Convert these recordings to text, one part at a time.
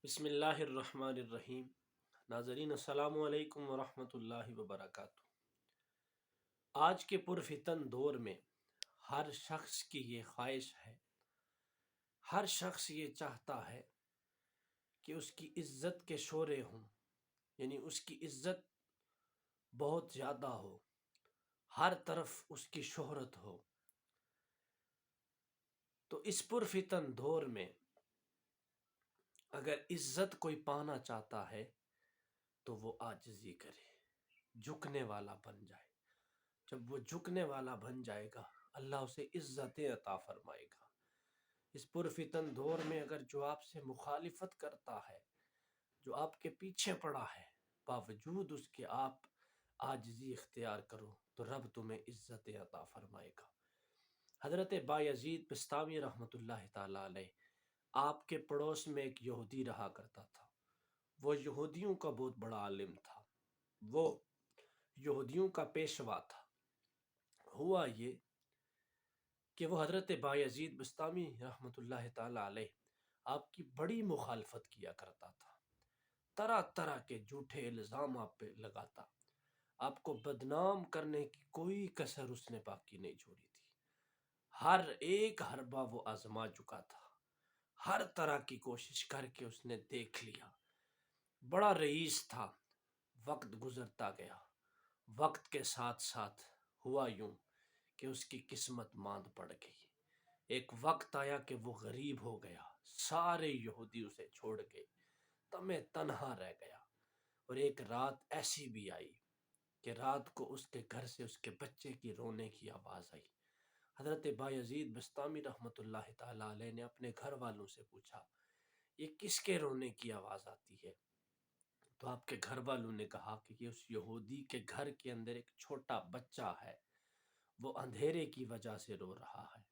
بسم اللہ الرحمن الرحیم۔ ناظرین السلام علیکم ورحمۃ اللہ وبرکاتہ۔ آج کے پرفتن دور میں ہر شخص کی یہ خواہش ہے، ہر شخص یہ چاہتا ہے کہ اس کی عزت کے شعلے ہوں، یعنی اس کی عزت بہت زیادہ ہو، ہر طرف اس کی شہرت ہو۔ تو اس پرفتن دور میں اگر عزت کوئی پانا چاہتا ہے تو وہ عاجزی کرے، جھکنے والا بن جائے۔ جب وہ جھکنے والا بن جائے گا اللہ اسے عزتیں عطا فرمائے گا۔ اس پرفتن دور میں اگر جو آپ سے مخالفت کرتا ہے، جو آپ کے پیچھے پڑا ہے، باوجود اس کے آپ عاجزی اختیار کرو تو رب تمہیں عزتیں عطا فرمائے گا۔ حضرت بایزید بستامی رحمۃ اللہ تعالی علیہ، آپ کے پڑوس میں ایک یہودی رہا کرتا تھا۔ وہ یہودیوں کا بہت بڑا عالم تھا، وہ یہودیوں کا پیشوا تھا۔ ہوا یہ کہ وہ حضرت بایزید بستامی رحمۃ اللہ تعالی علیہ آپ کی بڑی مخالفت کیا کرتا تھا، طرح طرح کے جھوٹے الزام آپ پہ لگاتا، آپ کو بدنام کرنے کی کوئی کسر اس نے باقی نہیں چھوڑی تھی۔ ہر ایک حربہ وہ آزما چکا تھا، ہر طرح کی کوشش کر کے اس نے دیکھ لیا۔ بڑا رئیس تھا۔ وقت گزرتا گیا، وقت کے ساتھ ساتھ ہوا یوں کہ اس کی قسمت ماند پڑ گئی۔ ایک وقت آیا کہ وہ غریب ہو گیا، سارے یہودی اسے چھوڑ گئے، تمہیں تنہا رہ گیا۔ اور ایک رات ایسی بھی آئی کہ رات کو اس کے گھر سے اس کے بچے کی رونے کی آواز آئی۔ حضرت بایزید بستامی رحمۃ اللہ تعالی علیہ نے اپنے گھر والوں سے پوچھا، یہ کس کے رونے کی آواز آتی ہے؟ تو آپ کے گھر والوں نے کہا کہ یہ اس یہودی کے گھر کے اندر ایک چھوٹا بچہ ہے، وہ اندھیرے کی وجہ سے رو رہا ہے،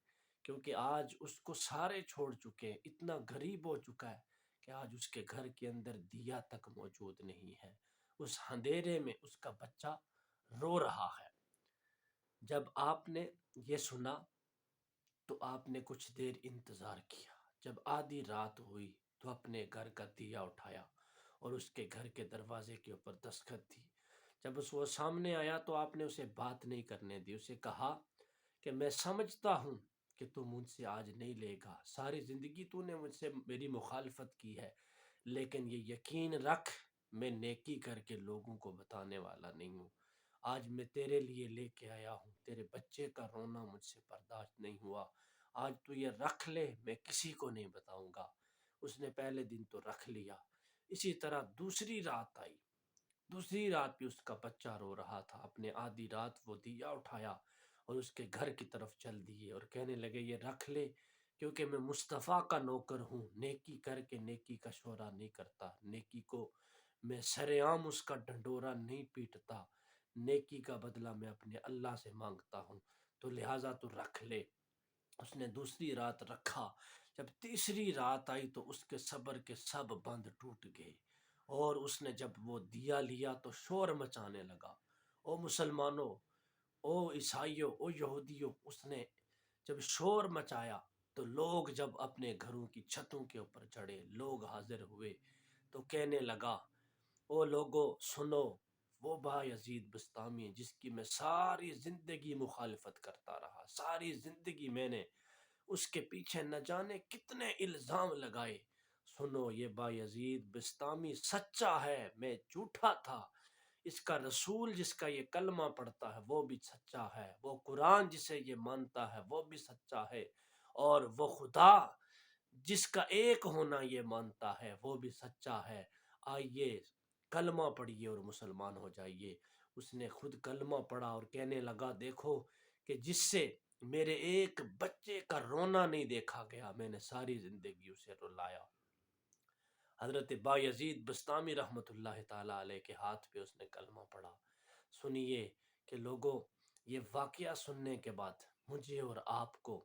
کیونکہ آج اس کو سارے چھوڑ چکے ہیں، اتنا غریب ہو چکا ہے کہ آج اس کے گھر کے اندر دیا تک موجود نہیں ہے۔ اس اندھیرے میں اس کا بچہ رو رہا ہے۔ جب آپ نے یہ سنا تو آپ نے کچھ دیر انتظار کیا۔ جب آدھی رات ہوئی تو اپنے گھر کا دیا اٹھایا اور اس کے گھر کے دروازے کے اوپر دستخط دی۔ جب وہ سامنے آیا تو آپ نے اسے بات نہیں کرنے دی، اسے کہا کہ میں سمجھتا ہوں کہ تو مجھ سے آج نہیں لے گا، ساری زندگی تو نے مجھ سے میری مخالفت کی ہے، لیکن یہ یقین رکھ میں نیکی کر کے لوگوں کو بتانے والا نہیں ہوں۔ آج میں تیرے لیے لے کے آیا ہوں، تیرے بچے کا رونا مجھ سے برداشت نہیں ہوا، آج تو یہ رکھ لے، میں کسی کو نہیں بتاؤں گا۔ اس نے پہلے دن تو رکھ لیا۔ اسی طرح دوسری رات آئی، دوسری رات بھی اس کا بچہ رو رہا تھا۔ اپنے آدھی رات وہ دیا اٹھایا اور اس کے گھر کی طرف چل دیے اور کہنے لگے یہ رکھ لے، کیونکہ میں مصطفیٰ کا نوکر ہوں، نیکی کر کے نیکی کا شورا نہیں کرتا، نیکی کو میں سر عام اس کا ڈنڈورا نہیں پیٹتا، نیکی کا بدلہ میں اپنے اللہ سے مانگتا ہوں، تو لہٰذا تو رکھ لے۔ اس نے دوسری رات رکھا۔ جب تیسری رات آئی تو اس کے صبر کے سب بند ٹوٹ گئے، اور اس نے جب وہ دیا لیا تو شور مچانے لگا، او مسلمانوں، او عیسائیوں، او یہودیوں۔ اس نے جب شور مچایا تو لوگ جب اپنے گھروں کی چھتوں کے اوپر چڑھے، لوگ حاضر ہوئے تو کہنے لگا، او لوگو سنو، وہ بایزید بستامی جس کی میں ساری زندگی مخالفت کرتا رہا، ساری زندگی میں نے اس کے پیچھے نہ جانے کتنے الزام لگائے، سنو یہ بایزید بستامی سچا ہے، میں جھوٹا تھا۔ اس کا رسول جس کا یہ کلمہ پڑھتا ہے وہ بھی سچا ہے، وہ قرآن جسے یہ مانتا ہے وہ بھی سچا ہے، اور وہ خدا جس کا ایک ہونا یہ مانتا ہے وہ بھی سچا ہے۔ آئیے کلمہ پڑھیے اور مسلمان ہو جائیے۔ اس نے خود کلمہ پڑھا اور کہنے لگا، دیکھو کہ جس سے میرے ایک بچے کا رونا نہیں دیکھا گیا، میں نے ساری زندگی اسے رلایا۔ حضرت بایزید بستامی رحمۃ اللہ تعالی علیہ کے ہاتھ پہ اس نے کلمہ پڑھا۔ سنیے کہ لوگوں، یہ واقعہ سننے کے بعد مجھے اور آپ کو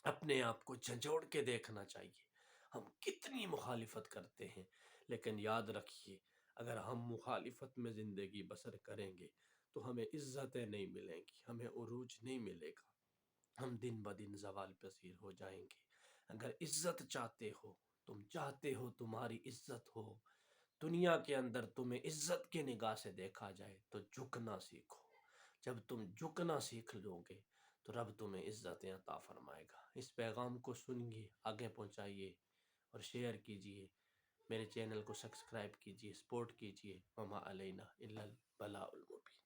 اپنے آپ کو جھنجھوڑ کے دیکھنا چاہیے۔ ہم کتنی مخالفت کرتے ہیں، لیکن یاد رکھیے اگر ہم مخالفت میں زندگی بسر کریں گے تو ہمیں عزتیں نہیں ملیں گی، ہمیں عروج نہیں ملے گا، ہم دن بدن زوال پذیر ہو جائیں گے۔ اگر عزت چاہتے ہو تم چاہتے ہو تمہاری عزت ہو، دنیا کے اندر تمہیں عزت کی نگاہ سے دیکھا جائے، تو جھکنا سیکھو۔ جب تم جھکنا سیکھ لو گے تو رب تمہیں عزتیں عطا فرمائے گا۔ اس پیغام کو سنیے، آگے پہنچائیے اور شیئر کیجئے، میرے چینل کو سبسکرائب کیجئے، سپورٹ کیجئے۔ وما علینا الا البلاء المبین۔